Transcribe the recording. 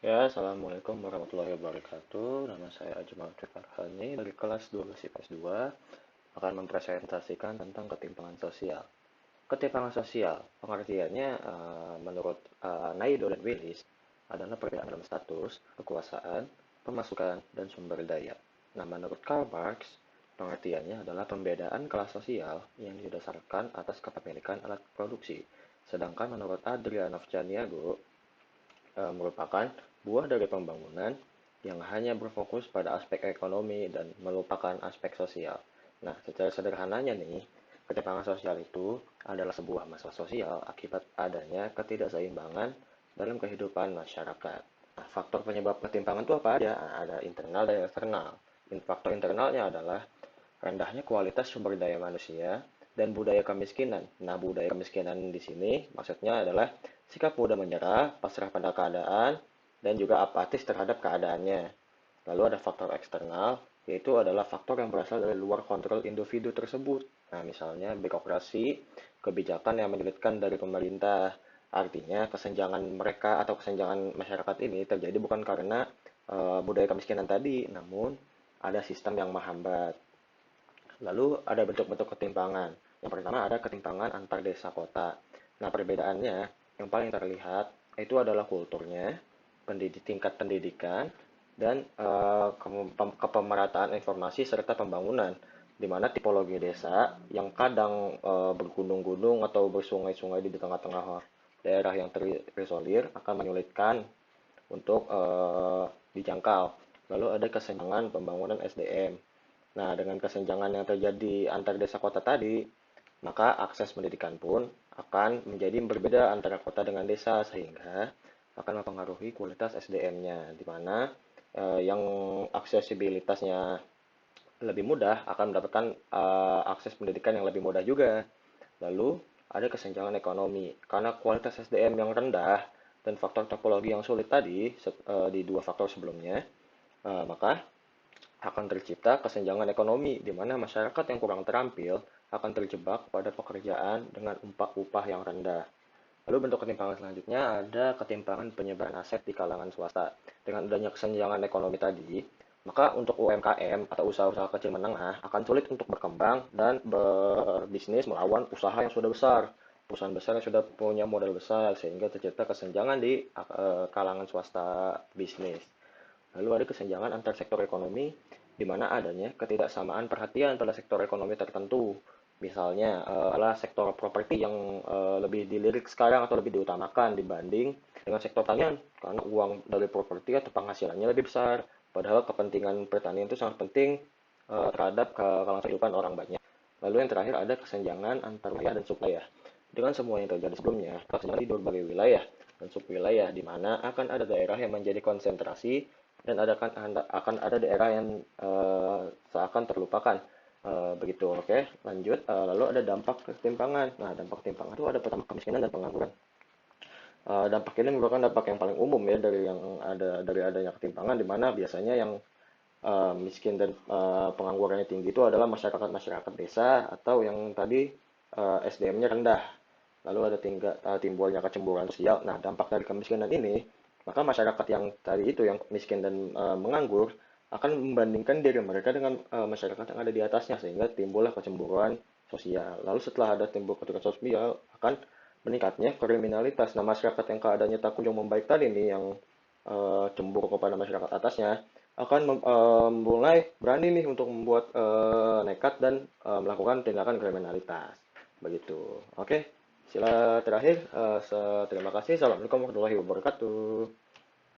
Ya, Assalamualaikum warahmatullahi wabarakatuh. Nama saya Ajmal Farhani dari kelas 12 IPS 2 akan mempresentasikan tentang ketimpangan sosial. Ketimpangan sosial, pengertiannya menurut Naido dan Willis adalah perbedaan dalam status, kekuasaan, pemasukan, dan sumber daya. Nah, menurut Karl Marx, pengertiannya adalah pembedaan kelas sosial yang didasarkan atas kepemilikan alat produksi. Sedangkan menurut Adrianov Chaniago, merupakan buah dari pembangunan yang hanya berfokus pada aspek ekonomi dan melupakan aspek sosial. Nah, secara sederhananya nih, ketimpangan sosial itu adalah sebuah masalah sosial akibat adanya ketidakseimbangan dalam kehidupan masyarakat. Nah, faktor penyebab ketimpangan itu apa aja? Nah, ada internal dan eksternal. Faktor internalnya adalah rendahnya kualitas sumber daya manusia dan budaya kemiskinan. Nah, budaya kemiskinan di sini maksudnya adalah sikap mudah menyerah, pasrah pada keadaan, dan juga apatis terhadap keadaannya. Lalu ada faktor eksternal, yaitu adalah faktor yang berasal dari luar kontrol individu tersebut. Nah, misalnya birokrasi, kebijakan yang menyulitkan dari pemerintah. Artinya, kesenjangan mereka atau kesenjangan masyarakat ini terjadi bukan karena budaya kemiskinan tadi, namun ada sistem yang menghambat. Lalu ada bentuk-bentuk ketimpangan. Yang pertama ada ketimpangan antar desa kota. Nah, perbedaannya yang paling terlihat itu adalah kulturnya, tingkat pendidikan, dan kepemerataan informasi serta pembangunan, di mana tipologi desa yang kadang bergunung-gunung atau bersungai-sungai di tengah-tengah daerah yang terisolir akan menyulitkan untuk dijangkau. Lalu ada kesenjangan pembangunan SDM. Nah, dengan kesenjangan yang terjadi antar desa kota tadi, maka akses pendidikan pun akan menjadi berbeda antara kota dengan desa, sehingga akan mempengaruhi kualitas SDM-nya, di mana yang aksesibilitasnya lebih mudah akan mendapatkan akses pendidikan yang lebih mudah juga. Lalu ada kesenjangan ekonomi, karena kualitas SDM yang rendah dan faktor topologi yang sulit tadi di dua faktor sebelumnya, maka akan tercipta kesenjangan ekonomi di mana masyarakat yang kurang terampil akan terjebak pada pekerjaan dengan upah yang rendah. Lalu bentuk ketimpangan selanjutnya ada ketimpangan penyebaran aset di kalangan swasta. Dengan adanya kesenjangan ekonomi tadi, maka untuk UMKM atau usaha-usaha kecil menengah akan sulit untuk berkembang dan berbisnis melawan usaha yang sudah besar. Perusahaan besar yang sudah punya modal besar sehingga tercipta kesenjangan di kalangan swasta bisnis. Lalu ada kesenjangan antar sektor ekonomi, di mana adanya ketidaksamaan perhatian pada sektor ekonomi tertentu. Misalnya, adalah sektor properti yang lebih dilirik sekarang atau lebih diutamakan dibanding dengan sektor pertanian, karena uang dari properti atau penghasilannya lebih besar. Padahal kepentingan pertanian itu sangat penting terhadap kalangan kehidupan orang banyak. Lalu yang terakhir ada kesenjangan antar wilayah dan subwilayah. Dengan semua yang terjadi sebelumnya, kesenjangan di berbagai wilayah dan subwilayah, di mana akan ada daerah yang menjadi konsentrasi dan akan ada daerah yang seakan terlupakan. Begitu, oke, lanjut. Lalu ada dampak ketimpangan. Nah, dampak ketimpangan itu ada pertama kemiskinan dan pengangguran. Dampak ini merupakan dampak yang paling umum ya dari adanya ketimpangan, di mana biasanya yang miskin dan penganggurannya tinggi itu adalah masyarakat-masyarakat desa atau yang tadi SDM-nya rendah. Lalu ada timbulnya kecemburuan sosial. Nah, dampak dari kemiskinan ini, maka masyarakat yang tadi itu yang miskin dan menganggur akan membandingkan diri mereka dengan masyarakat yang ada di atasnya, sehingga timbullah kecemburuan sosial. Lalu setelah ada timbul kecemburuan sosial, akan meningkatnya kriminalitas. Nah, masyarakat yang keadaannya tak kunjung membaik tadi nih, yang cemburu kepada masyarakat atasnya, akan mulai berani nih untuk membuat nekat dan melakukan tindakan kriminalitas. Begitu. Oke, sila terakhir. Terima kasih. Assalamualaikum warahmatullahi wabarakatuh.